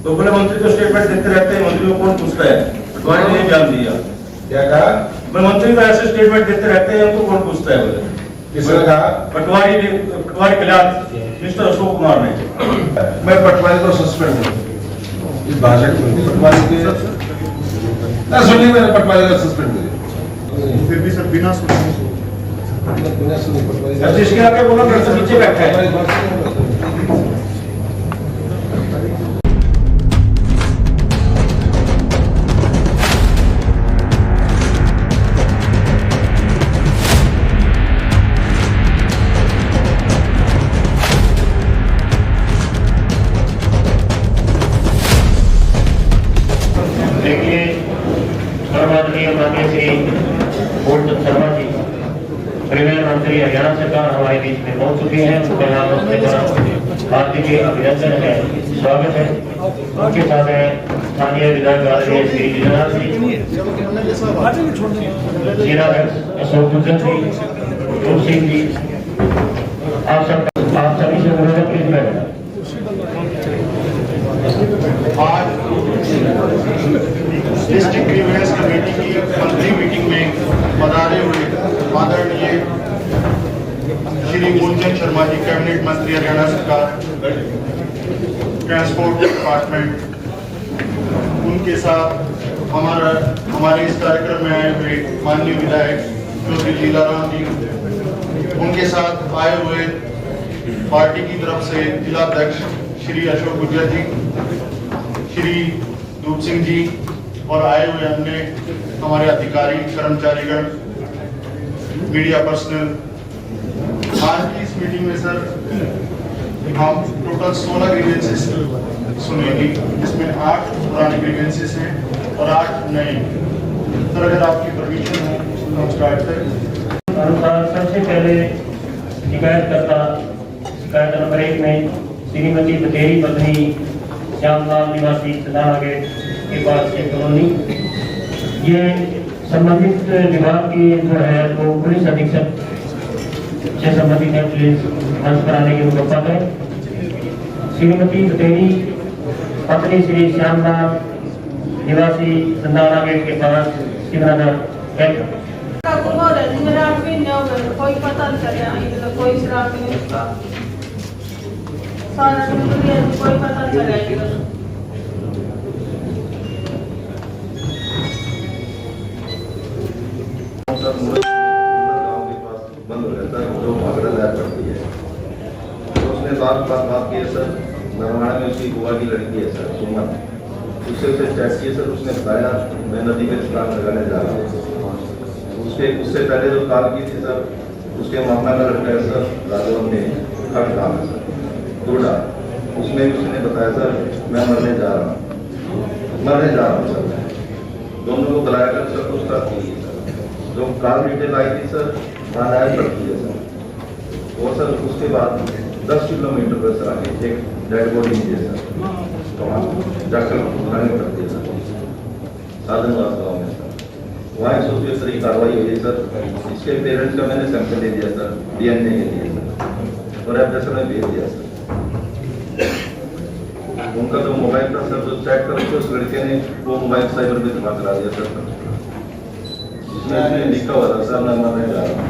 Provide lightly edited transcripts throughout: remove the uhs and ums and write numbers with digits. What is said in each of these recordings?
तो बोले मंत्री तो स्टेटमेंट देते रहते हैं, मंत्री को कौन पूछता है? पटवारी ने बयान दिया। क्या कहा? मंत्री तो ऐसे स्टेटमेंट देते रहते हैं, उनको कौन पूछता है? बोले किसने कहा? पटवारी कल्याण मिस्टर अशोक कुमार ने। मैं पटवारी को सस्पेंड करूँ इस भाषा की? पटवारी के सुनिए, मैंने पटवारी का सस्पेंड किया। फिर भी सर बिना सुने पटवारी जिसके आगे बोला नीचे बैठा है। देखिए, सर्वमाननीय माननीय श्री गोवर्धन शर्मा जी परिवहन मंत्री हरियाणा सरकार हमारे बीच में पहुंच चुके हैं। उनका नाम हार्दिक अभिनंदन है, स्वागत है। उनके साथ है स्थानीय विधायक आदरणीय श्री गिरिराज जी, जिलाध्यक्ष अशोक गुर्जर जी, रूप सिंह जी। आप सभी से अनुरोध है, प्लीज बैठना। आज डिस्ट्रिक्ट ग्रीवेंस कमेटी की मंथली मीटिंग में पधारे हुए आदरणीय श्री गुलशन शर्मा जी, कैबिनेट मंत्री हरियाणा सरकार, ट्रांसपोर्ट डिपार्टमेंट, उनके साथ हमारे इस कार्यक्रम में आए हुए माननीय विधायक चौधरी लीलाराम जी, उनके साथ आए हुए पार्टी की तरफ से जिलाध्यक्ष श्री अशोक गुर्जर जी, श्री रूप सिंह जी और आए हुए अन्य हमारे अधिकारी, कर्मचारीगण, मीडिया पर्सनल। आज की इस मीटिंग में सर हम टोटल 16 ग्रीवेंसेस सुनेंगे, जिसमें 8 पुराने ग्रीवेंसेस हैं और 8 नए। सर अगर आपकी परमिशन हो तो हम स्टार्ट करें। अनुसार सबसे पहले शिकायत नंबर 1 में श्रीमती बतेरी पत्नी श्यामलाल निवासी सदाना गेट के पास की कॉलोनी, ये संबंधित विभाग की जो है वो पुलिस अधीक्षक से संबंधित है, पुलिस दर्ज कराने की उनको पत्र है। श्रीमती बतेरी पत्नी श्री श्यामलाल निवासी सदाना गेट के पास शिवनगर कोई पता नहीं चला, कोई शराब नहीं, उसका सारा कोई पता नहीं चला। बंद हो जाता है, जो भागड़ा लाया पड़ती है। तो उसने बात की है सर, नरवाड़ा में उसकी बुआ की लड़की है सर, सुमन। उससे चेक किया सर, उसने बताया मैं नदी में छलांग लगाने जा रहा हूँ। उससे पहले जो कॉल की थी सर, उसके मामला का लड़का है सर राजवन में खड़ काम है सर दूढ़ा, उसमें उसने बताया सर मैं मरने जा रहा हूँ सर। दोनों को बुलाया कर सर, उसका जो कार डिटेल आई थी सर वहाँ लाया पड़ती है सर। वो सर उसके बाद 10 किलोमीटर पर सर आगे एक डेड बॉडी मिली है सर, तो वहाँ जाकर उठानी पड़ती है सर साधनवास गाँव में सर। वहाँ 173 कार्रवाई हुई है सर। इसके पेरेंट्स का मैंने सैंपल दे दिया सर DNA के लिए सर, और एप्लीकेशन में भेज दिया सर। उनका जो मोबाइल था सर, जो चेक करके उस लड़के ने वो मोबाइल साइबर पे जमा करा दिया सर। इसमें लिखा हुआ था सर मैं मरने जा रहा हूँ।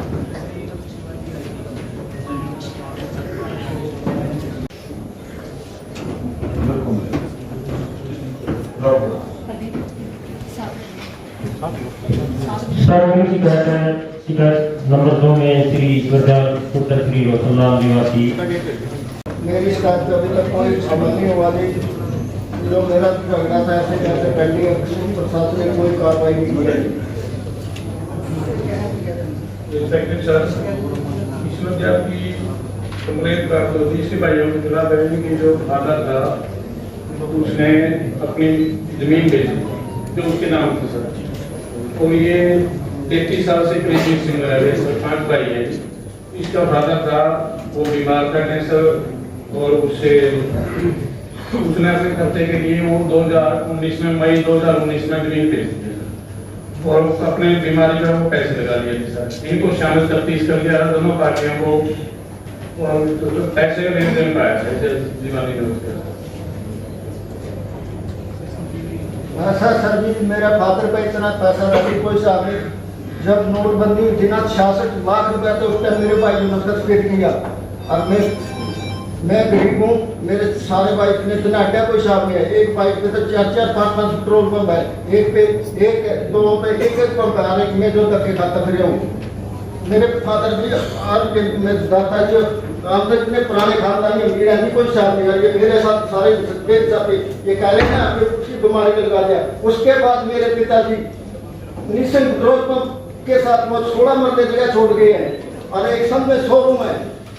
शिकायत नंबर 2 में श्री ईश्वरलाल पुत्र श्री रोशनलाल निवासी। मेरी शिकायत पे अभी तक कोई अमल नहीं हुआ थी। जो मेरा झगड़ा था ऐसे कैसे पेंडिंग है, प्रशासन ने कोई कार्रवाई नहीं की। की कंप्लेंट प्राप्त होती इसके भाइयों की जिला बहनी की जो फादर था उसने अपनी जमीन बेची जो उसके नाम थी सर। तो ये 33 साल से करीब सिंगल है, 5 भाई है। इसका फादर था वो बीमार था कैंसर, और उसने अपने खर्चे के लिए वो 2019 में मई 2019 में जमीन बेच दी और अपने बीमारी में वो पैसे लगा लिए सर। इनको शामिल तफ्तीश कर दिया दोनों पार्टियों को, और पैसे का लेन देन पाया था दीवानी में उसके। ऐसा सर जी मेरा फादर पे इतना पैसा रखी कोई साहब नहीं। जब नोटबंदी हुई थी ना 66 लाख रुपया, तो उस टाइम मेरे भाई ने मतलब पेट किया। और मैं गरीब हूँ, मेरे सारे बाइक में इतना अड्डा कोई साहब नहीं है। एक बाइक पे तो 4-4, 5-5 पेट्रोल पंप है, एक पे एक दो पे एक पंप है, और एक में जो धक्के खाता फिर हूँ। मेरे फादर जी और मेरे दादा जी काम तक इतने पुराने खानदान में मेरा भी कोई साथ नहीं है। ये मेरे साथ सारे देख सकते ये कह रहे हैं आपने उसकी बीमारी में लगा दिया। उसके बाद मेरे पिताजी निश्चित पेट्रोल पंप के साथ वो 16 मरते जगह छोड़ गए हैं, और एक संग में शोरूम है,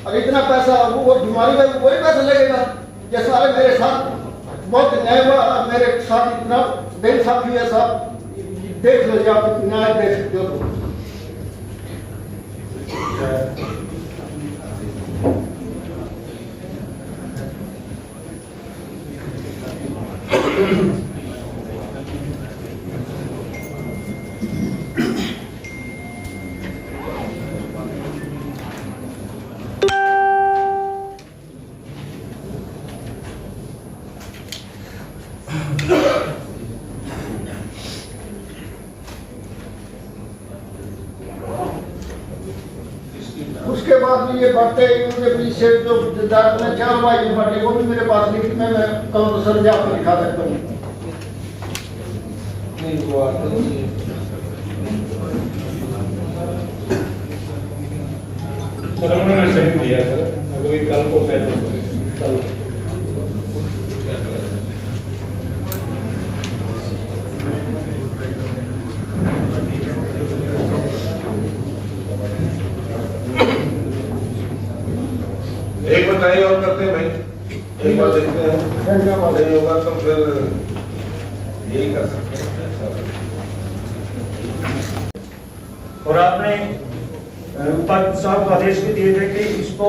और इतना पैसा वो बीमारी में वही पैसा लगेगा। ये सारे मेरे साथ बहुत न्याय हुआ, और मेरे साथ इतना बेइंसाफी है साहब, देख लो आप न्याय देख सकते हो। उसके बाद भी ये बढ़ते उनके पीछे जो दांत में 4 भाई बढ़े, वो भी मेरे पास लिखित में मैं कहूँ सर जी आपको दिखा सकता हूँ। सर उन्होंने सही दिया सर, अभी कल को कल एक बार ट्राई और करते हैं भाई, एक बार देखते हैं, नहीं होगा तो फिर यही कर सकते हैं। और आपने उपायुक्त साहब को आदेश भी दिए थे कि इसको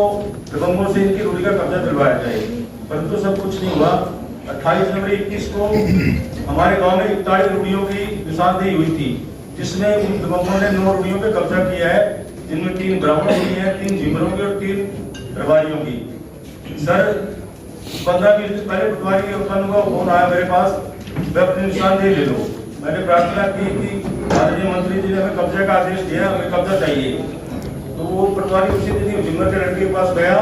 दबंगों से इनकी रूढ़ी का कब्जा दिलवाया जाए, परंतु सब कुछ नहीं हुआ। 28 जनवरी 21 को हमारे गांव में 41 रूढ़ियों की निशानदेही हुई थी, जिसमें उन दबंगों ने 9 रूढ़ियों पे कब्जा किया है, जिनमें 3 ब्राह्मणों की है, 3 झिमरों की और 3 रबारियों की। सर 15-20 दिन पहले पटवारी के उत्पन्न हुआ फोन आया मेरे पास, वे अपनी निशानदेही ले लो। मैंने प्रार्थना की कि माननीय मंत्री जी ने हमें कब्जे का आदेश दिया, हमें कब्जा चाहिए। तो वो पटवारी उसी दिन जिम्मर के लड़के के पास गया,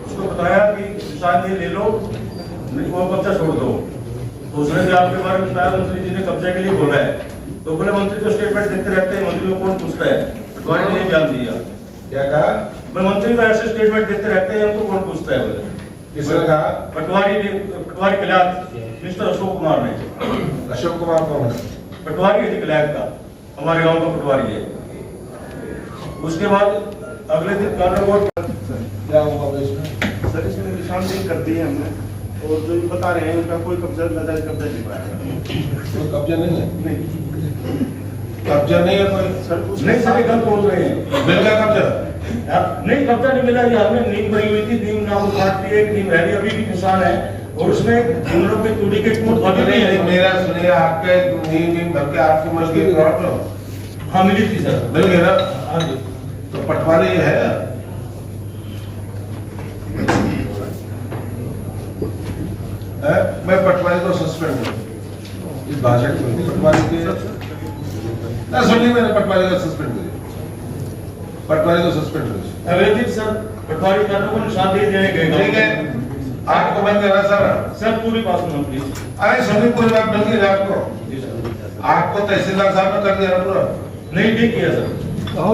उसको बताया कि निशानदेही ले लो, वो कब्जा छोड़ दो। तो उसने भी आपके बारे में बताया मंत्री जी ने कब्जे के लिए बोला है। तो बोले मंत्री तो स्टेटमेंट देते रहते हैं, मंत्री को कौन पूछता है? पटवारी ने बयान दिया। क्या कहा? मंत्री तो ऐसे स्टेटमेंट देते रहते हैं, उनको कौन पूछता है? बोले किसने कहा? पटवारी कल्याण मिस्टर अशोक कुमार ने। अशोक कुमार कौन है? पटवारी है कल्याण का, हमारे गांव का पटवारी है। उसके बाद अगले दिन क्या हुआ इसमें? सर इसमें निशानदेही कर दी है हमने, और जो ये बता रहे हैं उनका कोई कब्जा नाजायज कब्जा नहीं पाया। कोई कब्जा नहीं है? नहीं कब्जा नहीं है कोई? सर कुछ नहीं सर गलत बोल रहे हैं। मिल गया कब्जा? नहीं कब्जा नहीं मिला, ये हमने नींव बनी हुई थी, नींव नाम काट दी, एक नींव है अभी भी निशान है, और उसमें इन लोगों की टूटी के टूट अभी भी है। मेरा सुनिए, आपके नींव भर के आपकी मस्जिद प्लॉट में हाँ मिली थी सर। मिल गया ना? हाँ जी। तो पटवारी है मैं पटवारी को सस्पेंड हूँ इस भाषा की पटवारी के ना सुनिए, मैंने पटवारी का सस्पेंड किया, पटवारी को सस्पेंड किया। अवैधिक सर पटवारी करने को निशानदेही देने गए। ठीक है, आपको बंद करना सर पूरी बात सुनो प्लीज। अरे सुनिए, पूरी बात बंद की आपको, जी सर। आपको तहसीलदार साहब ने कर दिया ना पूरा? नहीं किया सर। नहीं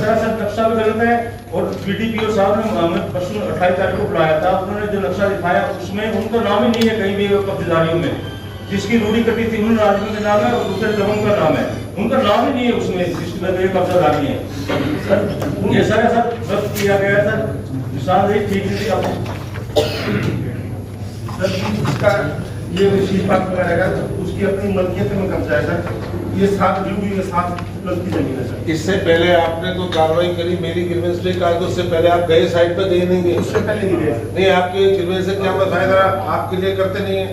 सर नक्शा भी गलत है, और पीडीपीओ साहब ने हमें परसों 28 तारीख को बुलाया था, उन्होंने जो नक्शा दिखाया उसमें उनका नाम ही नहीं है कहीं भी कब्जेदारियों में। जिसकी रूढ़ी कटी थी उन आदमी का नाम है और दूसरे लोगों का नाम है, उनका नाम ही नहीं है उसमें जिसमें कब्जादारी है। सर ये सर ऐसा रद्द किया गया है सर, निशानदेही ठीक नहीं थी आपको। सर उसका ये शीट पाक रहेगा, उसकी अपनी मलकियत में कब्जा है सर। ये 7 ड्यू ये 7 लगती जमीन है सर। इससे पहले आपने कोई कार्रवाई करी? मेरी ग्रीवेंस पे कहा तो उससे पहले आप गए साइड पे? गए नहीं गए? उससे पहले नहीं गए। नहीं, आपके ग्रीवेंस से क्या बताया, आप क्लियर करते नहीं है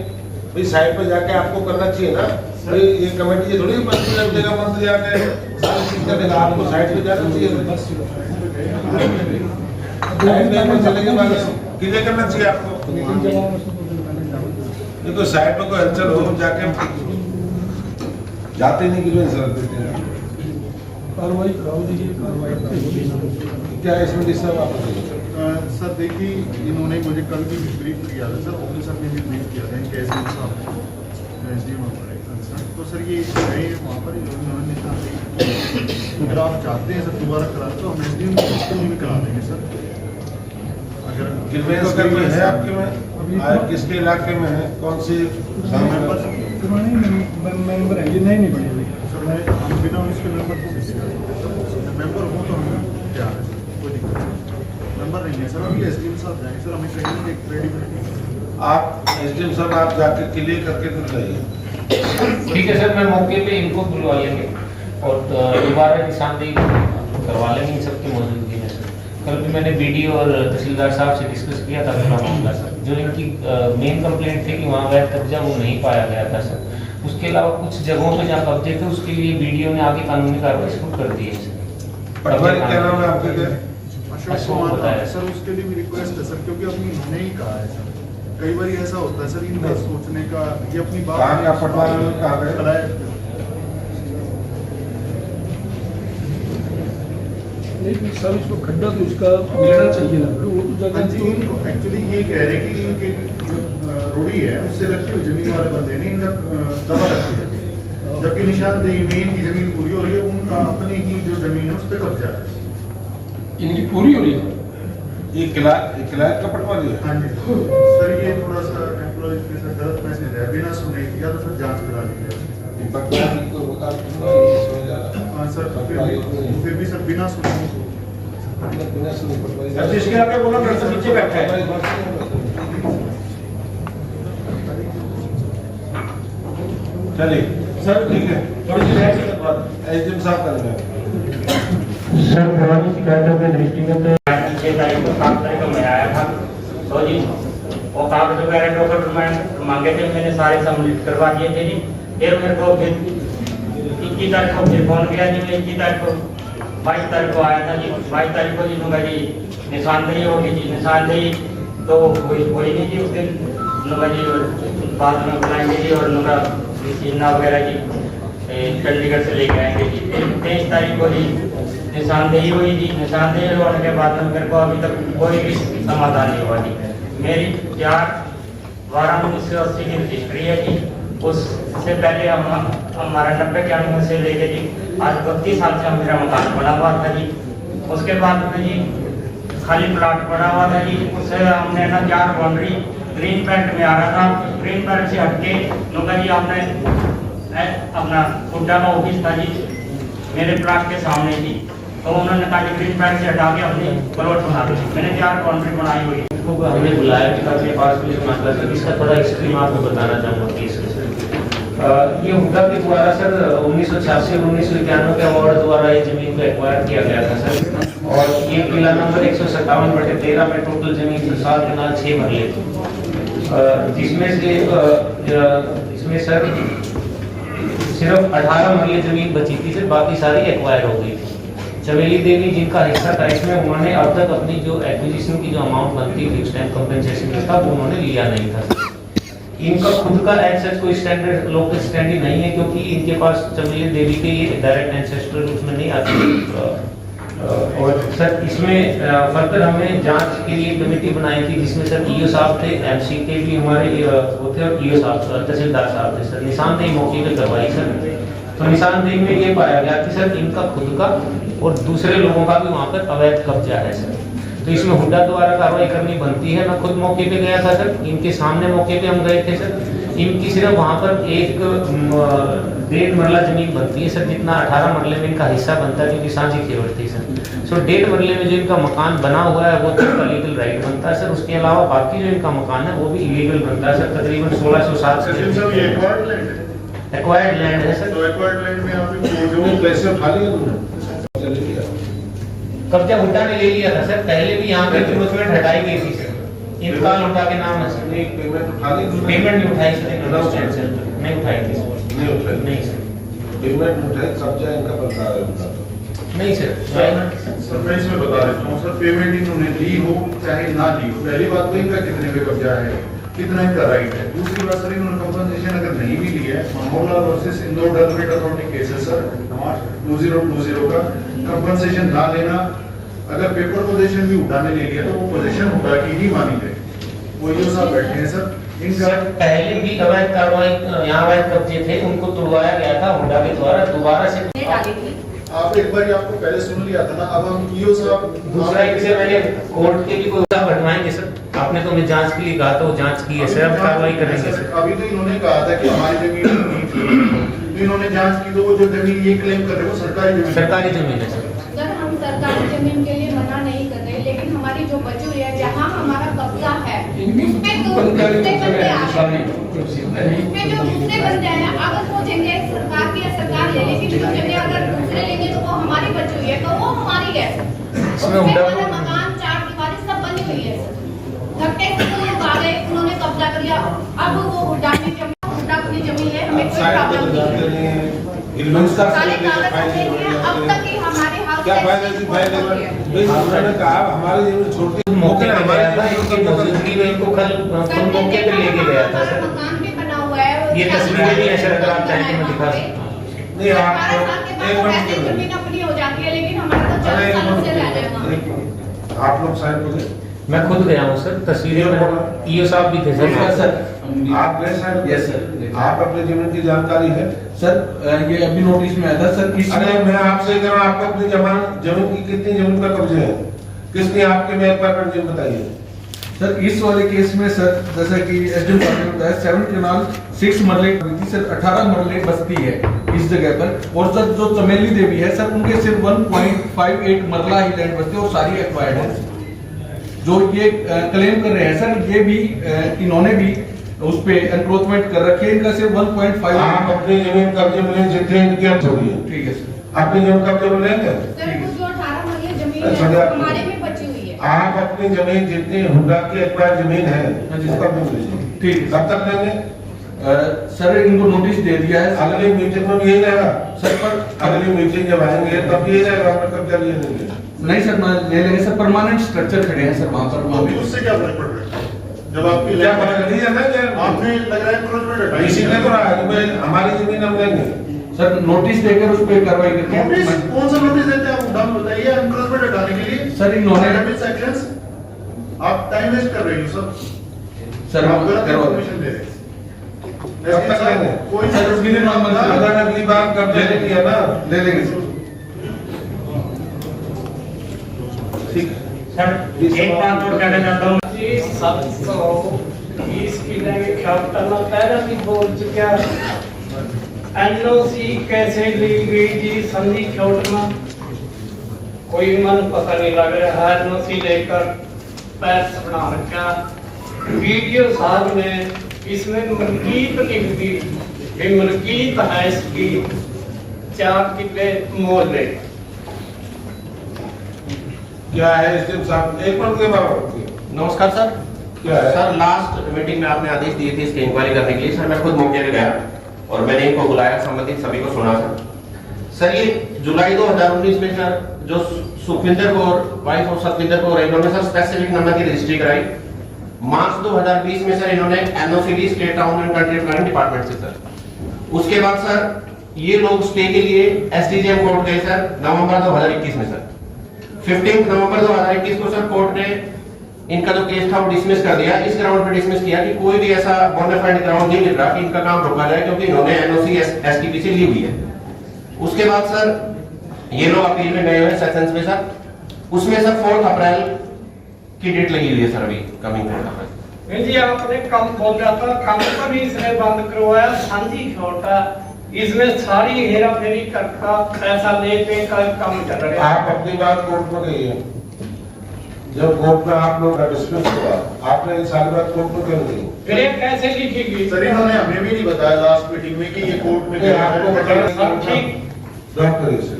भाई, साइड पे जाके आपको करना चाहिए ना भाई। ये कमेटी ये थोड़ी मंत्री रख देगा, मंत्री आके सारी चीज करेगा, आपको साइड पे जाना चाहिए, साइड में चले के बाद क्लियर करना चाहिए आपको। देखो साइड में कोई हलचल हो जाके जाते नहीं कि इंश्योरेंस देते हैं। कार्रवाई कराओ जी, कार्रवाई क्या इसमें डिस्टर्ब आप सर देखिए, इन्होंने मुझे कल भी ब्रीफ किया था सर, ऑफिसर ने भी ब्रीफ किया था कैसे साहब SDM सर। तो सर ये गए वहाँ पर इन्होंने कहा अगर आप चाहते हैं सर दोबारा करा तो हम SDM को भी करा देंगे सर। अगर है आपके में किसके इलाके में है, कौन सी मेंबर मेंबर है ये नहीं बने हुए। सर मैं हम बिना उसके मेंबर को मेंबर हो तो हम क्या है कोई दिक्कत नहीं, मेंबर नहीं है सर। अभी SDM साहब जाएंगे सर, हमें कहीं एक रेडी आप SDM साहब आप जाके क्लियर करके तो जाइए। ठीक है सर, मैं मौके पे इनको बुलवा लेंगे और दोबारा निशानदेही करवा लेंगे इन सबकी मौजूदगी में सर। कल भी मैंने BDO और तहसीलदार साहब से डिस्कस किया था पूरा मामला सर। जो इनकी मेन कंप्लेंट थी कि वहाँ अवैध कब्जा वो नहीं पाया गया था सर। उसके अलावा कुछ जगहों पे जहाँ कब्जे थे उसके लिए BDO ने आगे कानूनी कार्रवाई शुरू कर दी है सर। पटवारी क्या नाम है आपके क्या? अशोक कुमार सर, उसके लिए भी रिक्वेस्ट है सर, क्योंकि अभी इन्होंने ही कहा है सर। कई बार ऐसा होता है सर, इनका सोचने का ये अपनी बात कहाँ का पटवारी में कहाँ गए? नहीं सर, उसको खड्डा तो उसका मिलना चाहिए ना, वो तो जगह एक्चुअली ये कह रहे कि इनके रोड़ी है उससे लगती हुई जमीन वाले बंदे ने इनका दबा रखी है, जबकि निशानदेही मेन की जमीन पूरी हो रही है, उनका अपनी ही जो जमीन है उस पर कब्जा है। इनकी पूरी हो रही है। ये किलायत का पटवारी है? हाँ जी सर, ये थोड़ा सा एम्प्लॉय के साथ गलत मैसेज है, बिना सुने या तो सर जांच करा लीजिए। पटवारी को बता हाँ सर, फिर भी सर बिना सुने जिसके आगे बोला नीचे बैठा है। चलिए सर ठीक है, थोड़ी सी बहस के बाद SDM साहब करेंगे। सर पुरानी शिकायतों के दृष्टिगत 6 तारीख को 7 तारीख को मैं आया था तो जी वो कागज वगैरह डॉक्यूमेंट मांगे थे, मैंने सारे सम्मिलित करवा दिए थे जी। फिर मेरे को फिर 21 तारीख को फिर फोन किया जी, मैं 21 तारीख को 22 तारीख को आया था जी। 22 तारीख को जी दूंगा जी निशानदेही होगी जी, निशानदेही तो कोई नहीं जी उस दिन लूँगा जी, बाद में बुलाएंगे जी और लूँगा चिन्ना वगैरह जी चंडीगढ़ से लेके आएंगे जी। 23 तारीख को जी निशानदेही हुई जी, निशानदेही होने के बाद में मेरे को अभी तक कोई भी समाधान नहीं हुआ जी। मेरी 4/12/1980 की रजिस्ट्री है जी, उससे पहले हमारा 90-91 से लेके जी आज 32 साल से मेरा मकान बना हुआ था जी। उसके बाद में जी खाली प्लाट पड़ा हुआ था जी, उससे हमने ना 4 बाउंड्री ग्रीन बेल्ट में आ रहा था, ग्रीन बेल्ट से हटके लोग जी हमने अपना हुड्डा का ऑफिस था जी मेरे प्लाट के सामने जी, तो उन्होंने कहा ग्रीन बेल्ट से हटा के अपनी प्लॉट बना दी। मैंने 4 बाउंड्री बनाई हुई। हमने बुलाया कि अपने पास कुछ मामला सर, इसका थोड़ा एक्सट्रीम आपको बताना चाहूँगा प्लीज सर। ये हुड्डा के द्वारा सर 1986 और 1991 के अवार्ड द्वारा ये जमीन को एक्वायर किया गया था सर। और ये किला नंबर 157/13 में टोटल जमीन 7 कनाल 6 मरले थी, जिसमें सर सिर्फ 18 मरले जमीन बची थी सर, बाकी सारी एक्वायर हो गई थी। चमेली देवी जिनका हिस्सा था इसमें, उन्होंने अब तक अपनी जो एक्विजिशन की जो अमाउंट बनती थी उस टाइम कंपेंसेशन था वो उन्होंने लिया नहीं था। इनका खुद का एज कोई स्टैंडर्ड लोकल स्टैंडर्ड नहीं है, क्योंकि इनके पास चमेली देवी के ये डायरेक्ट एंसेस्ट्रल उसमें नहीं आती। और सर इसमें फर्दर हमने जांच के लिए कमेटी बनाई थी, जिसमें सर EO साहब थे, MC के भी हमारे वो थे और EO साहब तहसीलदार साहब थे सर। निशानदेही मौके पे करवाई सर, तो निशानदेही में ये पाया गया कि सर इनका खुद का और दूसरे लोगों का भी वहाँ पर अवैध कब्जा है सर। तो इसमें हुड्डा द्वारा कार्रवाई करनी बनती है। मैं खुद मौके पे गया था सर, इनके सामने मौके पे हम गए थे सर। इनकी सिर्फ वहाँ पर 1.5 मरला जमीन बनती है सर, जितना 18 मरले में इनका हिस्सा बनता है, क्योंकि सांझी खेवड़ थी सर। सो 1.5 मरले में जो इनका मकान बना हुआ है वो तो लीगल राइट बनता है सर। उसके अलावा बाकी जो इनका मकान है वो भी इलीगल बनता है सर। तकरीबन 1607 एक्वायर्ड लैंड है सर। तो एक्वायर्ड लैंड में आप जो पैसे खाली है कब्जा हुड्डा ने ले लिया था सर, पहले भी यहाँ पे इंक्रोचमेंट हटाई गई थी सर, इंतकाल हुड्डा के नाम है सर। पेमेंट खाली पेमेंट नहीं उठाई सर, नहीं उठाई थी सर, नहीं सर, पेमेंट उठाए कब्जा इनका बनता है उनका नहीं सर। सर मैं इसमें बता देता हूँ सर, पेमेंट इन्होंने दी हो चाहे ना दी हो, पहली बात तो इनका कितने पे कब्जा है, कितना इनका राइट है। दूसरी बात सर, इन्होंने कंपनसेशन अगर नहीं भी ली है, मामला versus Indore development authority case है सर 2020 का, कंपनसेशन ना लेना, अगर पेपर पोजीशन भी उठाने ले लिया तो वो पोजीशन हुडा की ही मानी जाए। वो ये साहब बैठे हैं सर, इनका पहले भी अवैध कार्रवाई यहाँ अवैध कब्जे थे, उनको तुड़वाया गया था हुडा के द्वारा, दोबारा से आप एक बार आपको पहले सुन लिया था ना, अब हम ईओ साहब दूसरा इनसे मैंने कोर्ट के भी कोई हटवाएंगे सर। आपने तो हमें जांच के लिए कहा था, वो जांच की है सर, अब कार्रवाई करेंगे सर। अभी तो इन्होंने कहा था कि हमारी जमीन नहीं थी, तो इन्होंने जांच की तो वो जो जमीन ये क्लेम कर रहे हो सरकारी जमीन है सर। सर हम सरकारी जमीन के लिए मना नहीं कर रहे, लेकिन हमारी जो बची हुई है जहाँ हमारा कब्जा है उसपे तो दूसरे बंदे आ रहे हैं, उसपे जो दूसरे बंदे हैं अगर वो जगह सरकार की है सरकार ले, लेकिन जो जगह अगर दूसरे लेंगे तो वो हमारी बची हुई है तो वो हमारी है। उसमें हमारा मकान चार दीवारी सब बनी हुई है सर, धक्के से वो लोग आ गए, उन्होंने कब्जा कर लिया। अब वो हुड्डा की जमीन, हुड्डा अपनी जमीन है, हमें कोई प्रॉब्लम नहीं है, सारे कागज अपने लिए अब तक ही हमारे हाथ क्या फायदा थी फायदा उन्होंने कहा हमारी जमीन छोड़ती मौके पे गया था, इनकी मौजूदगी में इनको कल मौके पे लेके गया था सर। मकान भी बना हुआ है, ये तस्वीरें भी है सर, अगर आप चाहें तो मैं दिखा सकता हूँ। नहीं आप जमीन अपनी हो जाती है, लेकिन हमारा तो 4 सालों से रह जाएगा। आप लोग साइन हो गए, मैं खुद गया हूँ सर, तस्वीरें में ईओ साहब भी थे सर। आप गए साइन? Yes sir. आप अपनी जमीन की जानकारी है सर ये अभी नोटिस में आया था सर, अरे मैं आपसे कह रहा हूँ आपको अपनी जमीन की कितनी जमीन का कब्जे है, किसने आपके में एक बार कब्जे बताइए सर। इस वाले केस में सर जैसा कि एसडीएम साहब ने बताया 7 कनाल 6 मरले सर 18 मरले बस्ती है इस जगह पर, और सर जो चमेली देवी है सर उनके सिर्फ 1.58 मरला ही लैंड बस्ती और सारी एक्वायर्ड है। जो ये क्लेम कर रहे हैं सर, ये भी इन्होंने भी उस पे एनक्रोचमेंट कर रखे हैं, इनका सिर्फ 1.5। आप अपनी जमीन कब्जे में जितने इनके आप छोड़िए, ठीक है सर, अपनी जमीन कब्जे में लेंगे। सर कुछ जो 18 मरले जमीन अच्छा, है हमारे में बची हुई है। आप अपनी जमीन जितनी हुडा की एक्वायर जमीन है उसका भी लीजिए, ठीक कब तक लेंगे? सर इनको नोटिस दे दिया है अगली मीटिंग में यही रहेगा सर, पर अगली मीटिंग जब आएंगे तब यही रहेगा, अपना कब्जा लिए लेंगे। नहीं सर मैं ले लेंगे सर, परमानेंट स्ट्रक्चर खड़े हैं सर वहाँ पर, वहाँ पे उससे क्या फर्क पड़ रहा है जब आपकी क्या पता नहीं है ना कि आपने लग रहा है encroachment इसीलिए तो रहा है कि हमारी जमीन हम लेंगे। सर नोटिस देकर उस पर कार्रवाई करते नोटिस हैं कौन सा नोटिस देते हैं आप नाम बताइए एनक्रोचमेंट हटाने के लिए। सर इन्होंने सेक्शंस आप टाइम वेस्ट कर रहे हो सर आप गलत करवा इन्फॉर्मेशन दे रहे हैं। कब तक लेंगे? कोई सर उसके लिए अगर अगली बार कब्जा ले लिया ना ले लेंगे सर। ठीक सर एक बात और कहना चाहता हूँ, 720 किले के खिलाफ करना पहले भी बोल चुका। एनओसी कैसे ली गई जी संधि छोड़ में कोई मन पता नहीं लग रहा है। एनओसी लेकर पैर बना रखा, वीडियो साहब ने इसमें मलकीत लिख दी, मलकीत है इसकी 4 किले मोल ले। क्या है एसडीएम साहब, एक मिनट के बाद नमस्कार सर। क्या है? सर लास्ट मीटिंग में आपने आदेश दिए थे इसकी इंक्वायरी करने के लिए। सर मैं खुद मौके पे गया और मैंने इनको बुलाया, संबंधित सभी को सुना सर। ये जुलाई 2019 में सर जो सुखविंदर कौर वाइफ और सतविंदर कौर इन्होंने सर स्पेसिफिक नंबर की रजिस्ट्री कराई। मार्च 2020 में सर इन्होंने एनओसी ली state town and country planning department से सर। उसके बाद सर ये लोग स्टे के लिए एसडीजेएम कोर्ट गए सर नवंबर 2021 में सर। 15 नवंबर 2021 को सर कोर्ट ने इनका जो केस था वो डिसमिस कर दिया। इस ग्राउंड पर डिसमिस किया कि कोई भी ऐसा बोनाफाइड ग्राउंड नहीं मिल रहा कि इनका काम रोका जाए, क्योंकि इन्होंने एनओसी एसटीपी से ली हुई है। उसके बाद सर ये लोग अपील में गए हुए सेशंस में सर, उसमें सर 4 अप्रैल की डेट लगी हुई है सर, अभी कमिंग 4 अप्रैल। जी आपने कम बोला था, कम पर इसने बंद करवाया, सांझी छोटा इसमें सारी हेरा फेरी करता पैसा लेते का काम कर रहे हैं। आप अपनी बात कोर्ट में कहिए। जब कोर्ट में आप लोग डिस्कस हुआ, आपने इस साल बात कोर्ट में क्यों नहीं? फिर ये कैसे लिखेगी? सर इन्होंने हमें भी नहीं बताया लास्ट मीटिंग में कि ये कोर्ट में नहीं, आपको बताया सब ठीक। ड्रॉप करिए सर।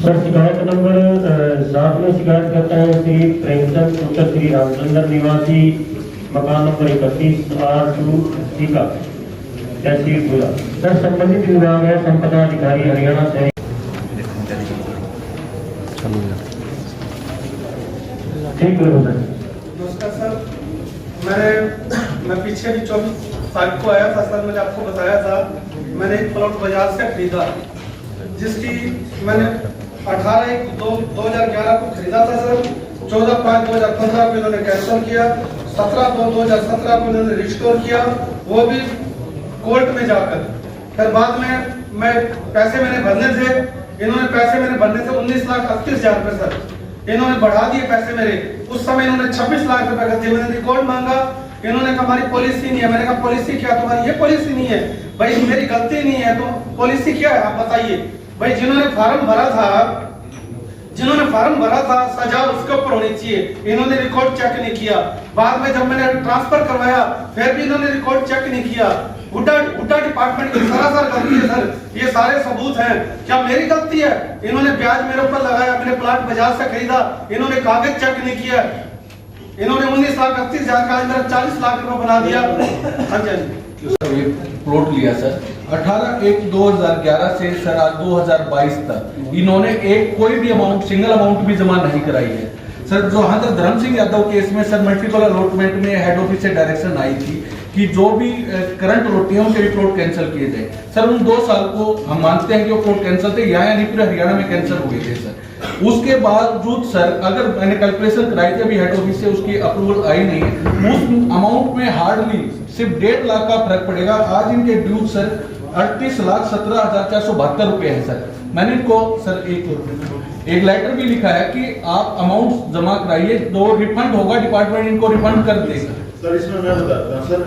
सर शिकायत नंबर 7 में शिकायत करता है श्री प्रेमचंद पुत्र श्री रामचंद्र निवासी मकान नंबर 31 R2 सीका तहसील पूरा। सर संबंधित विभाग है संपदा अधिकारी हरियाणा से। ठीक है सर। नमस्कार सर, मैं पीछे भी 24 तारीख को आया था सर, मैंने आपको बताया था मैंने एक प्लॉट बाजार से खरीदा, जिसकी मैंने 18/1/2011 को खरीदा था सर। 14/5/2015 को इन्होंने कैंसिल किया, 17/2/2017 को इन्होंने रिस्टोर किया, वो भी कोर्ट में जाकर। फिर बाद में मैं पैसे मैंने भरने थे, इन्होंने पैसे मैंने भरने थे 19,38,000 रुपए सर, इन्होंने बढ़ा दिए पैसे मेरे। उस समय इन्होंने 26 लाख रुपए का दिया, मैंने रिकॉर्ड मांगा, इन्होंने कहा हमारी पॉलिसी नहीं है। मैंने कहा पॉलिसी क्या, तुम्हारी ये पॉलिसी नहीं है भाई, मेरी गलती नहीं है तो पॉलिसी क्या है आप बताइए भाई। जिन्होंने फार्म भरा था सजा उसके ऊपर होनी चाहिए, इन्होंने रिकॉर्ड चेक नहीं किया। बाद में जब मैंने ट्रांसफर करवाया फिर भी इन्होंने रिकॉर्ड चेक नहीं किया। हुड्डा डिपार्टमेंट की सरासर गलती है सर, ये सारे सबूत हैं। क्या मेरी गलती है? इन्होंने ब्याज मेरे ऊपर लगाया, मैंने प्लाट बाजार से खरीदा, इन्होंने कागज चेक नहीं किया, इन्होंने 19,38,000 का मेरा 40 लाख रुपए बना दिया। हाँ जी प्लॉट लिया सर 18/1/2011 से सर आज 2022 तक इन्होंने एक कोई भी अमाउंट, सिंगल अमाउंट भी जमा नहीं कराई है सर। जो हाँ तक धर्म सिंह यादव केस में सर मल्टीपल अलॉटमेंट में हेड ऑफिस से डायरेक्शन आई थी कि जो भी करंट अलॉटी है उनके भी प्लॉट कैंसिल किए जाए सर। उन 2 साल को हम मानते हैं कि वो प्लॉट कैंसिल थे, यहाँ यानी पूरे हरियाणा में कैंसिल हुए थे सर। उसके बावजूद सर अगर मैंने कैलकुलेशन कराई थी अभी हेड ऑफिस से, उसकी अप्रूवल आई नहीं है, उस अमाउंट में हार्डली सिर्फ 1.5 लाख का फर्क पड़ेगा। आज इनके ड्यू सर 38,17,472 रुपए है सर। मैंने इनको सर एक लेटर भी लिखा है कि आप अमाउंट जमा कराइए, तो रिफंड होगा, डिपार्टमेंट इनको रिफंड कर देगा सर। इसमें मैं बताता हूँ सर,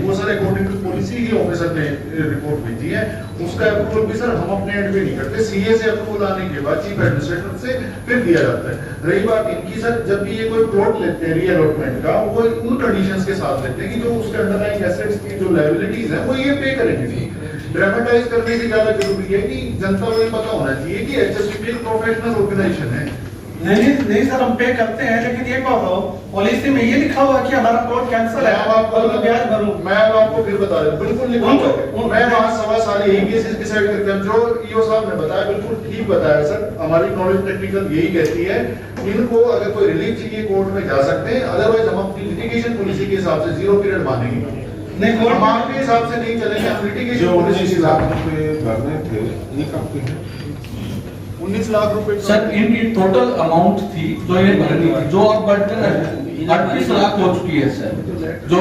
वो सर अकॉर्डिंग टू पॉलिसी ही ऑफिसर ने रिपोर्ट भेजी है, उसका अप्रूवल भी सर हम अपने एंड पे नहीं करते, सीए से अप्रूवल आने के बाद चीफ एडमिनिस्ट्रेटर से फिर दिया जाता है। रही बात इनकी सर, जब भी ये कोई प्लॉट लेते हैं रीअलॉटमेंट का, वो उन कंडीशंस के साथ लेते हैं कि जो उसके अंडरलाइंग एसेट्स की जो लायबिलिटीज है वो ये पे करेंगे। ड्रामेटाइज करने की ज्यादा जरूरी है कि जनता को ये पता होना चाहिए कि एचएसपी एक प्रोफेशनल ऑर्गेनाइजेशन है। नहीं सर, हम पे करते हैं, लेकिन ये कहो पॉलिसी में ये लिखा हुआ कि हमारा प्लॉट कैंसिल है, मैं ब्याज भरूं। मैं अब आपको फिर बता रहा हूं, बिल्कुल लिखा हुआ है। मैं वहां 1.25 साल यही केसेस डिसाइड करके, हम जो ईओ साहब ने बताया बिल्कुल ठीक बताया सर। हमारी नॉलेज टेक्निकल यही कहती है, इनको अगर कोई रिलीफ चाहिए कोर्ट में जा सकते हैं, अदरवाइज हम अपनी लिटिगेशन पॉलिसी के हिसाब से 0 पीरियड मानेंगे। नहीं, कोर्ट हम आपके हिसाब से नहीं चलेंगे, हम लिटिगेशन पॉलिसी के हिसाब से भरने थे। ये काफी है 19 लाख रुपए सर। इनकी टोटल अमाउंट थी जो ये भरनी थी, जो अब बढ़कर 38 लाख हो चुकी है सर। जो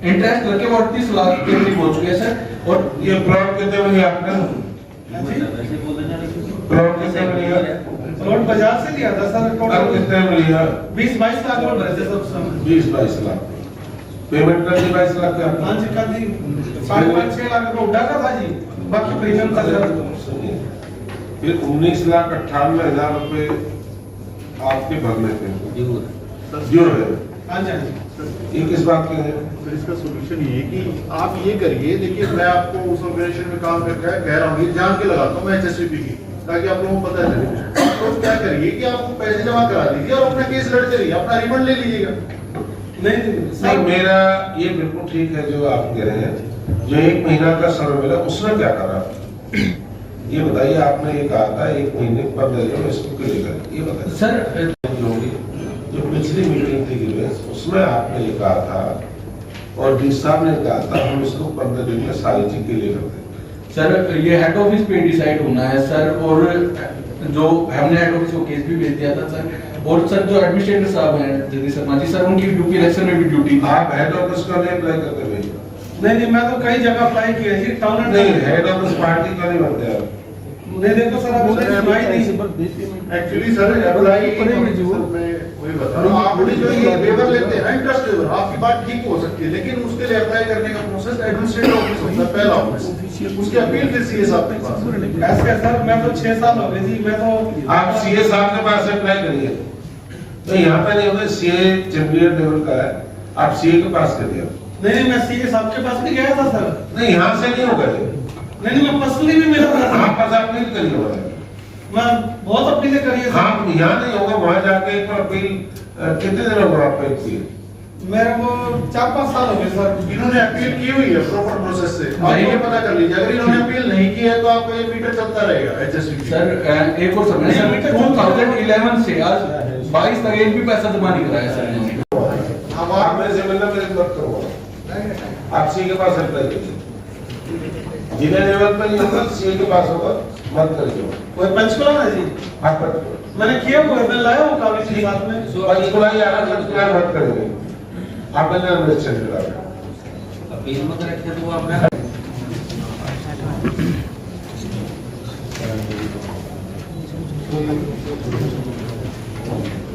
इंटरेस्ट करके वो 38 लाख के करीब हो चुके हैं सर। और ये प्लॉट कितने में लिया आपने? प्लॉट कितने में लिया? प्लॉट बाजार से लिया था सर। टोटल कितने में लिया? 20-22 लाख रुपए भरे थे सब समय। 20-22 लाख पेमेंट कर दी, 22 लाख का। हाँ जी कर दी, 5.5-6 लाख रुपए उड़ा का था जी, बाकी प्रीमियम था सर। फिर 19,98,000 रुपए आपके भरने थे ड्यू है। हाँ जी ये किस बात के है? तो इसका सोल्यूशन ये है कि आप ये करिए, देखिए मैं आपको उस ऑर्गेनाइजेशन में काम करके कह रहा हूँ, जान के लगाता हूँ मैं एचएसपी की, ताकि आप लोगों को पता चले। आप लोग क्या करिए कि आप पैसे जमा करा दीजिए और अपना केस लड़ते रहिए, अपना रिफंड ले लीजिएगा। नहीं, मेरा ये बिल्कुल ठीक है जो आप कह रहे हैं। जो 1 महीना का समय मिला उसमें क्या करा ये बताइए। आपने ये कहा था 1 महीने 15 दिन इसको क्लियर कर, ये बताइए सर। जो पिछली मीटिंग थी उसमें आपने ये कहा था और डी साहब ने कहा था हम इसको 15 दिन में सारी चीज क्लियर कर देंगे सर। ये हेड ऑफिस पे डिसाइड होना है सर। और जो हमने हेड ऑफिस को केस भी भेज दिया था सर। और सर जो एडमिनिस्ट्रेटर साहब हैं जगदीश शर्मा जी सर, उनकी ड्यूटी इलेक्शन में भी ड्यूटी। आप हेड ऑफिस का नहीं अप्लाई करते भाई? नहीं, मैं तो कई जगह अप्लाई किया जी, टाउन नहीं, हेड ऑफिस पार्टी का नहीं बनते आप। नहीं देखो सर, आप एक्चुअली सर अप्लाई वही बता रहा हूं, आप जो ये वेवर लेते हैं ना, इंटरेस्ट वेवर, आपकी बात ठीक हो सकती है, लेकिन उसके लिए अप्लाई करने का प्रोसेस एडमिनिस्ट्रेटिव ऑफिस होता है, पहला ऑफिस, उसकी अपील फिर सीए साहब के पास। ऐसे सर मैं तो 6 साल हो गए जी, मैं तो आप सीए साहब के पास अप्लाई करिए। तो यहाँ पे नहीं होगा, सीए चंडीगढ़ लेवल का है, आप सीए के पास करिए। नहीं, मैं सीए साहब के पास भी गया था सर। नहीं, यहाँ से नहीं होगा। नहीं, मैं पर्सनली भी मिला था। आप पास अपील करिए, मैं बहुत अपीलें करी है। हाँ, यहाँ नहीं होगा, वहाँ जाके एक अपील कितने दिन होगा आपका अपील? मेरे को 4-5 साल हो गए सर। इन्होंने अपील की हुई है प्रॉपर प्रोसेस से, आप ये पता कर लीजिए। अगर इन्होंने अपील नहीं की है तो आपका ये मीटर चलता रहेगा एचएसपी सर। एक और समझ सर, 2011 से आज 22 तक एक भी पैसा जमा नहीं कराया सर। आप मेरे से मिलना मेरे मत करो, आप सी के पास अप्लाई करिए, जिन्हें जरूरत नहीं होगा सी के पास होगा, मत करिए। कोई पंचकुला है जी, आप पर मैंने किया हुआ है, मैं लाया हूँ कागज की बात में। पंचकुला ही आना, पंचकुला मत करेंगे, आप मैंने रजिस्टर करा अपील मत रखिए तो आपने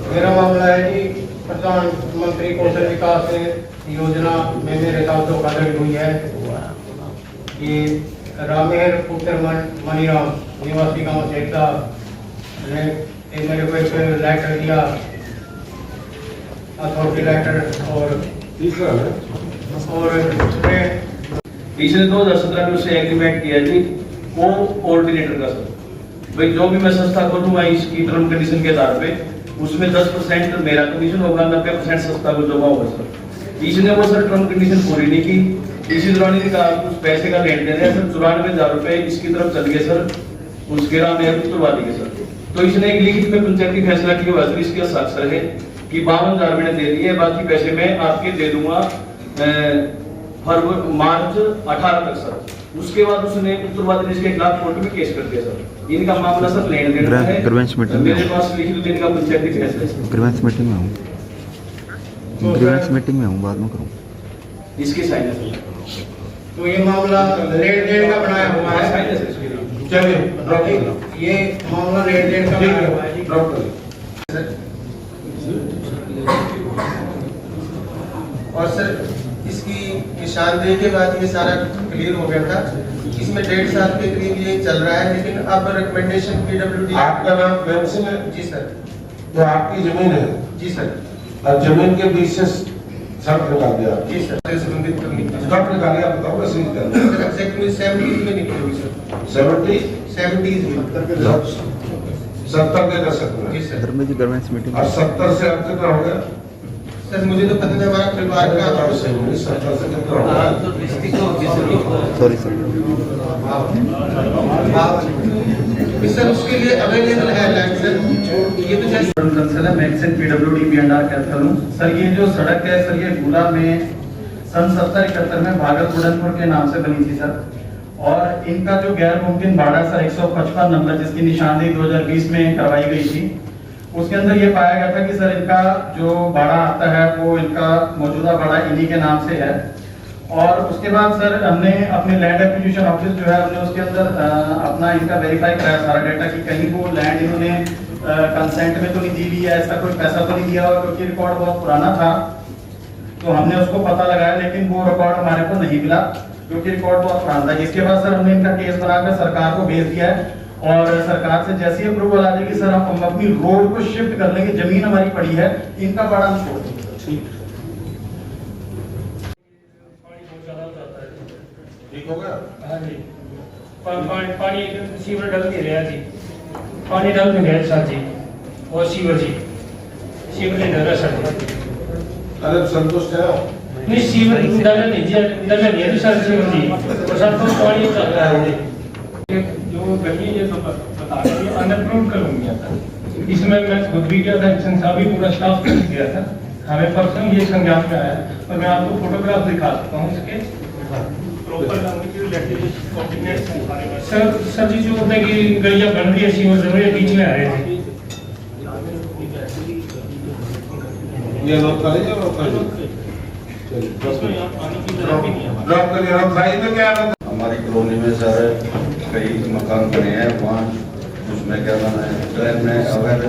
मेरा मामला है जी, प्रधानमंत्री कौशल विकास योजना में मेरे साथ धोखाधड़ी हुई है। ये रामेर पुत्र मनीराम निवासी गांव सेठा ने मेरे को एक लेटर दिया, अथॉरिटी लेटर, और पिछले 2017 में उससे एग्रीमेंट किया जी वो कोऑर्डिनेटर का सर, भाई जो भी मैं संस्था खोलूंगा इसकी टर्म कंडीशन के आधार पे उसमें 10% मेरा कमीशन होगा, 90% संस्था को जमा होगा सर। इसने वो सर टर्म कंडीशन पूरी नहीं की, इसी दौरान इन्हें कहा कुछ पैसे का लेन देन है सर, 94,000 रुपए इसकी तरफ चल गए सर, उसके नाम में तुलवा दिए सर। तो इसने एक लिखित में पंचायती फैसला किया हुआ सर, इसके हस्ताक्षर है कि 52,000 मैंने दे दिए, बाकी पैसे मैं आपके दे दूंगा मार्च 18 तक सर। उसके बाद उसने उत्तरवादी ने इसके खिलाफ कोर्ट में केस कर दिया सर। इनका मामला सर लेन देन का है, मेरे पास लिखित देने का पंचायती फैसला है। ग्रीवेंस मीटिंग में हूँ, ग्रीवेंस मीटिंग में हूँ, बाद में करूँ। इसके साइन है। तो ये मामला लेन देन का बनाया हुआ है। चलिए ये मामला लेन देन का बनाया हुआ है जी। ड्रॉप करिए। और सर इसकी निशानदेही के बाद ये सारा क्लियर हो गया था, इसमें 1.5 साल के करीब ये चल रहा है, लेकिन अब रिकमेंडेशन PWD। आपका नाम प्रेम सिंह है? जी सर। तो आपकी जमीन है? जी सर। और जमीन के बीच से सड़क निकाल दिया? जी सर, संबंधित करनी कब निकाली आप बताओ, कैसे निकाली? एग्जैक्टली 70s में निकली हुई सर। 70s में 70 के दशक में? जी सर। धर्मेश जी ग्रीवेंस मीटिंग और 70 से अब कितना हो गया सर? मुझे तो पता नहीं, हमारा परिवार का 70 से कितना हो गया? Sorry sir. सर उसके लिए अवेलेबल है लैंड सर, ये तो जैसे मैक्सिन PWD B&R कैथल हूँ सर। ये जो सड़क है सर, ये गुला में सन 70-71 में भागल बुढ़नपुर के नाम से बनी थी सर, और इनका जो गैर मुमकिन बाड़ा सर 155 नंबर जिसकी निशानदेही 2020 में करवाई गई थी, उसके अंदर ये पाया गया था कि सर इनका जो बाड़ा आता है वो इनका मौजूदा बाड़ा इन्हीं के नाम से है। और उसके बाद सर हमने अपने लैंड एक्विजिशन ऑफिस जो है हमने उसके अंदर अपना इनका वेरीफाई कराया सारा डाटा कि कहीं वो लैंड इन्होंने कंसेंट में तो नहीं दी हुई है, ऐसा कोई पैसा तो नहीं दिया, और क्योंकि रिकॉर्ड बहुत पुराना था तो हमने उसको पता लगाया, लेकिन वो रिकॉर्ड हमारे को नहीं मिला क्योंकि रिकॉर्ड बहुत पुराना था। जिसके बाद सर हमने इनका केस बनाकर सरकार को भेज दिया है, और सरकार से जैसी अप्रूवल आ जाएगी सर हम अपनी रोड को शिफ्ट कर लेंगे, जमीन हमारी पड़ी है, इनका बड़ा हम छोड़ देंगे। ठीक हो गया? हाँ जी, पानी सीवर डल नहीं रहा जी, पानी डल नहीं रहा सर जी, और सीवर नहीं डल रहा सर जी। अरे संतुष्ट है नहीं, सीवर डल नहीं है सर सीवर जी, और सर तो पानी चल रहा है जो गली ये तो बता रही अनअप्रूव करूंगी था, इसमें मैं खुद भी गया था, संस्था भी पूरा स्टाफ कर गया था, हमें पर्सनल ये संज्ञान में आया, और मैं आपको फोटोग्राफ दिखा सकता हूँ इसके सर जी। जो होता है कि गलियां बन रही है, सीवर जरूर बीच में आ रहे थे। ये नोट कर लीजिए, नोट कर लीजिए। ड्रॉप करिए। हम प्राइस में क्या है? हमारी कॉलोनी में सर कई मकान बने हैं, वहाँ उसमें क्या नाम है, ट्रेन में अगर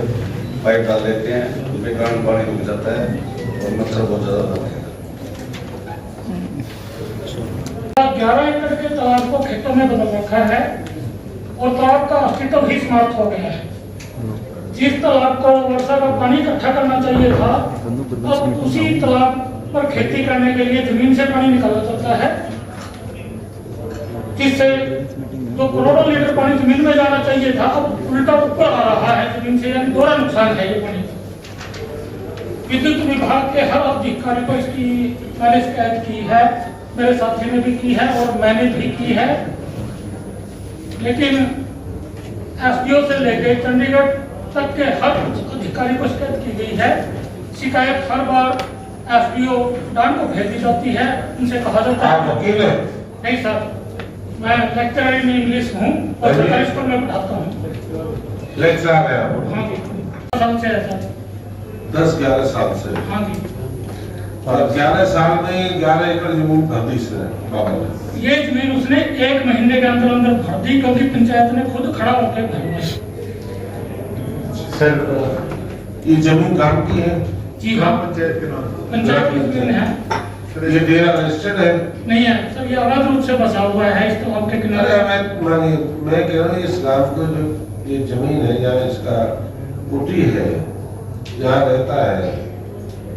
पाइप डाल देते हैं तो बेकार पानी रुक जाता है और मच्छर बहुत ज़्यादा होता है। 11 एकड़ के तालाब को खेतों में बदल रखा है और तालाब का अस्तित्व भी समाप्त हो गया है। जिस तालाब को वर्षा का पानी इकट्ठा करना चाहिए था, अब उसी तालाब पर खेती करने के लिए जमीन से पानी निकाला जाता है, जिससे जो करोड़ों लीटर पानी जमीन में जाना चाहिए था अब उल्टा ऊपर आ रहा है जमीन से, यानी दोहरा नुकसान है ये पानी। विद्युत विभाग के हर अधिकारी को इसकी मैंने शिकायत की है, मेरे साथी ने भी की है और मैंने भी की है, लेकिन एसडीओ से लेकर चंडीगढ़ तक के हर अधिकारी को शिकायत की गई है। शिकायत हर बार एसडीओ डान को भेज दी जाती है, उनसे कहा जाता है। आप वकील हैं? नहीं सर, मैं लेक्चरर इन इंग्लिश हूँ और सरकारी स्कूल में पढ़ाता हूँ। लेक्चरर है आप? हाँ जी, साल से है सर। 10-11 साल से? हाँ जी। और 11 साल में 11 एकड़ जमीन भर दी इसने बाबा ने? ये जमीन उसने 1 महीने के अंदर अंदर भर दी, क्योंकि पंचायत ने खुद खड़ा होकर भरवाई। सर ये जमीन काम की है? जी हाँ, पंचायत की जमीन है। ये डेरा रजिस्टर्ड है? नहीं है सर, ये अवैध रूप से बसा हुआ है इस तालाब के किनारे। मैं कह रहा हूँ इस गांव को जो ये जमीन है या इसका कुटी है जहाँ रहता है,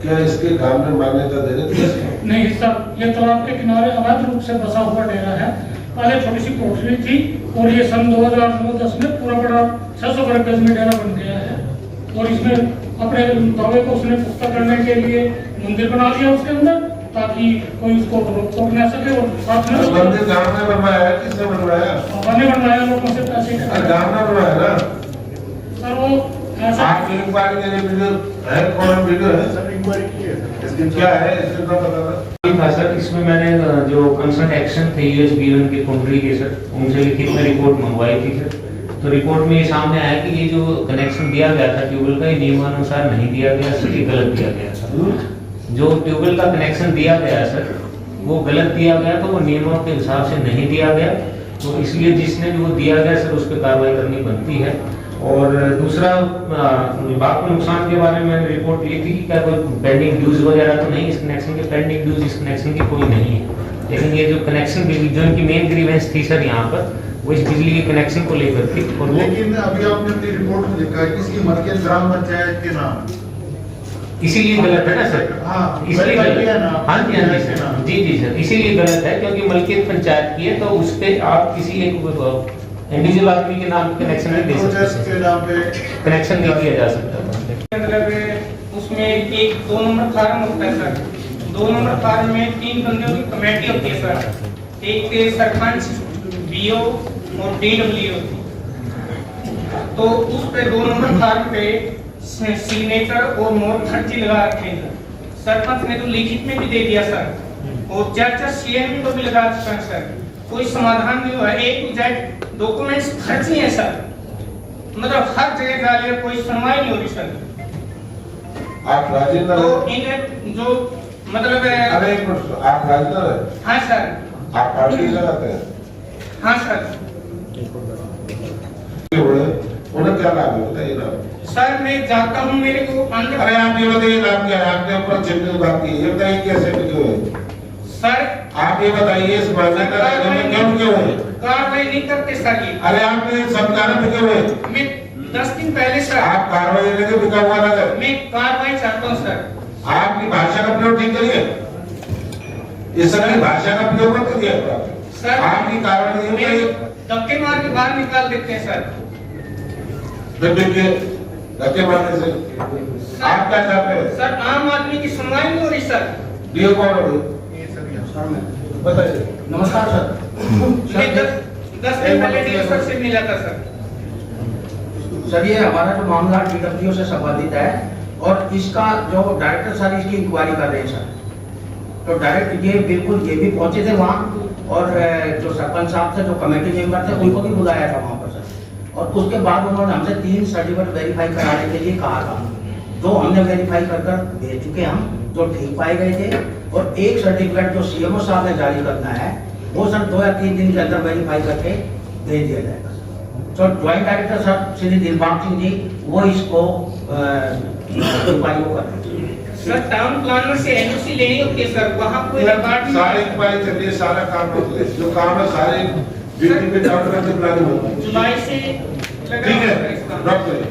क्या इसके गांव में मान्यता दे देते हैं? नहीं सर, ये तालाब के किनारे अवैध रूप से बसा हुआ डेरा है। पहले छोटी सी कोठरी थी और ये सन 2009-10 में पूरा बड़ा 600 गज में डेरा बन गया है। और इसमें अपने दावे को उसने पुख्ता करने के लिए मंदिर बना दिया उसके अंदर, ताकि कोई उसको रोक न सके। और साथ में मंदिर गांव ने बनवाया है? किसने बनवाया? ने बनवाया, लोगों से पैसे गांव ने बनवाया ना सर। वो आप इंक्वायरी के लिए वीडियो है? कौन वीडियो है सर? इंक्वायरी की है, क्या है इसका पता था सर। इसमें मैंने जो कंसर्न एक्शन थे यूएसबीएन के कुंडली के सर, उनसे लिखित में रिपोर्ट मंगवाई थी सर। तो रिपोर्ट में ये सामने आया कि ये जो कनेक्शन दिया गया था ट्यूबवेल का, ये नियमानुसार नहीं दिया गया सर, ये गलत दिया गया सर। जो ट्यूबवेल का कनेक्शन दिया गया सर, वो गलत दिया गया, तो वो नियमों के हिसाब से नहीं दिया गया। तो इसलिए जिसने भी वो दिया गया सर, उस पर कार्रवाई करनी बनती है। और दूसरा, विभाग को नुकसान के बारे में रिपोर्ट ली थी कि क्या कोई पेंडिंग ड्यूज वगैरह तो नहीं इस कनेक्शन के, पेंडिंग ड्यूज इस कनेक्शन की कोई नहीं है। लेकिन ये जो कनेक्शन जो इनकी मेन ग्रीवेंस थी सर यहाँ पर, वो इस बिजली के कनेक्शन को लेकर थी। और लेकिन अभी आपने अपनी रिपोर्ट में लिखा है कि इसकी मलकियत ग्राम पंचायत के नाम, इसीलिए गलत है ना सर? हाँ, इसलिए गलत गलत है है ना? हाँ जी, हाँ जी सर, जी जी सर, इसीलिए गलत है क्योंकि मलकियत पंचायत की है, तो उस पे आप किसी एक इंडिविजुअल आदमी के नाम कनेक्शन नहीं दे सकते, कनेक्शन नहीं दिया जा सकता। मतलब उसमें एक 2 नंबर फार्म होता है सर। 2 नंबर फार्म में 3 बंदों की कमेटी होती है सर। एक सरपंच, बीओ और डीडब्ल्यू। तो उस पे 2 नंबर फार्म पे सिग्नेचर और मोर खर्ची लगा रखे हैं। सरपंच ने तो लिखित में भी दे दिया सर, और चर्चा सीएम को भी लगा चुका है सर। कोई समाधान नहीं हुआ। एक डॉक्यूमेंट्स खर्ची है सर, मतलब हर जगह डाले, कोई सुनवाई नहीं हो रही सर। आप राजेंद्र? तो इन्हें जो मतलब अरे एक मिनट, आप राजेंद्र हैं? हाँ सर। आप पार्टी लगाते हैं? हाँ सर। उन्हें क्या लाभ है बताइए ना सर। मैं जाता हूँ, मेरे को अंदर। अरे आप ये बताइए लाभ क्या है? आपने ऊपर चिंतित बात की, ये बताइए कैसे क्यों है सर? आप ये बताइए इस मान्यता राज्य में क्यों है? कार्रवाई नहीं करते सर ये। अरे आपने समझाना बिके हुए? मैं 10 दिन पहले सर। आप कार्रवाई लेके बिका हुआ लगा? मैं कार्रवाई चाहता हूँ सर। आपकी भाषा का प्रयोग ठीक करिए, इस तरह की भाषा का प्रयोग मत करिए सर। आपकी कार्रवाई नहीं धक्के मार के बाहर निकाल देते हैं सर। धक्के मारने से आप क्या चाहते हैं? सर आम आदमी की सुनवाई नहीं हो रही सर। डीओ कौन है? बताइए। नमस्कार सर। 10 दिन पहले डीओ सर से मिला था सर। सर ये हमारा जो मामला डीडब्ल्यू से संबंधित है, और इसका जो डायरेक्टर सर इसकी इंक्वायरी कर रहे हैं सर। तो डायरेक्ट ये बिल्कुल ये भी पहुंचे थे वहाँ, और जो सरपंच साहब थे, जो कमेटी मेंबर थे, उनको भी बुलाया था वहाँ पर सर। और उसके बाद उन्होंने हमसे 3 सर्टिफिकेट वेरीफाई कराने के लिए कहा था, जो हमने वेरीफाई कर भेज चुके हम, जो ठीक पाए गए थे। और एक सर्टिफिकेट जो सीएमओ साहब ने जारी करना है, वो सर 2 या 3 दिन के अंदर वेरीफाई करके दे दिया जाएगा। तो joint director sir Shri Dilbag Singh ji, वो इसको इंक्वायरी को कर रहे हैं सर। टाउन प्लानर से एनओसी लेनी होती है सर, वहाँ कोई रिकॉर्ड सारे इंक्वायरी चलिए, सारा काम होता है, जो काम है सारे ड्यूटी पे टाउन प्लानर से प्लानिंग होती है। जुलाई से ठीक है, ड्रॉप करिए।